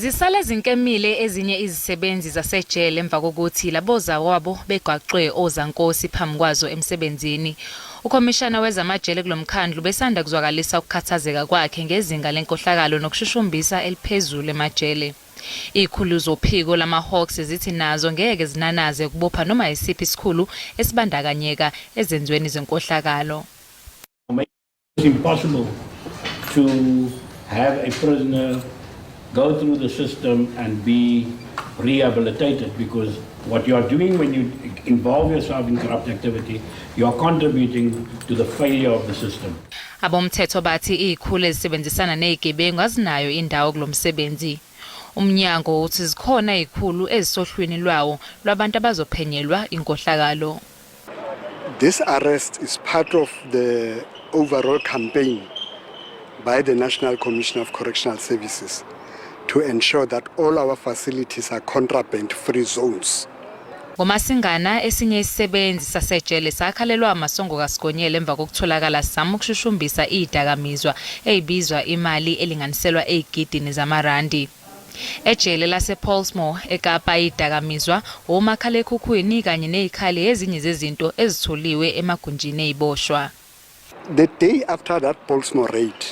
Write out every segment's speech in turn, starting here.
Zisale zinkemile ezinye izisebenzi zasejele emva kokuthi laboza wabo begwaqwe ozankosi phambi kwazo emsebenzini. Ukhomishana wezamajele kulomkhandlu besanda kuzwakalisa ukukhathazeka kwakhe ngezinga lenkohlakalo nokushushumbisa eliphezulu emajele. Ikhulu zophiko lama-Hawks zithi nazo ngeke zinanaze ukubopha noma isiphi isikhulu esibandakanyeka ezenzweni zenkohlakalo. It's impossible to have a prisoner go through the system and be rehabilitated, because what you are doing when you involve yourself in corrupt activity, you are contributing to the failure of the system. Abomthetho bathi izikhulu ezisebenzisana nezigebengu azinayo indawo kulomsebenzi. Umnyango uthi zikhona izikhulu ezisohlwini lwawo lwabantu abazophenyelwa inkohlakalo. This arrest is part of the overall campaign by the National Commission of Correctional Services to ensure that all our facilities are contraband-free zones. Ngomasingana esinye isisebenzi sasejele sakhalelwa amasongo kasigonyela emva kokutholakala sama ukushushumbisa izidakamizwa ezibizwa imali elinganiselwa ezigidini zamarandi. Ejele lase Kuboshwe ekapa izidakamizwa omakhalekhukhwini kanye nezikhali ezinye zezinto ezitholiwe emagunjini eziboshwa. The day after that Kuboshwe raid,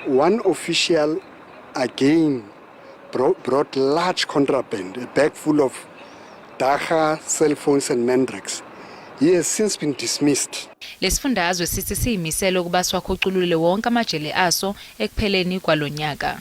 one official again brought large contraband, a bag full of dagga, cell phones and mandrakes. He has since been dismissed. Lesifundazwe sithi siyimisela ukuba siwakhuculule wonke amajele aso ekupheleni kwalonyaka.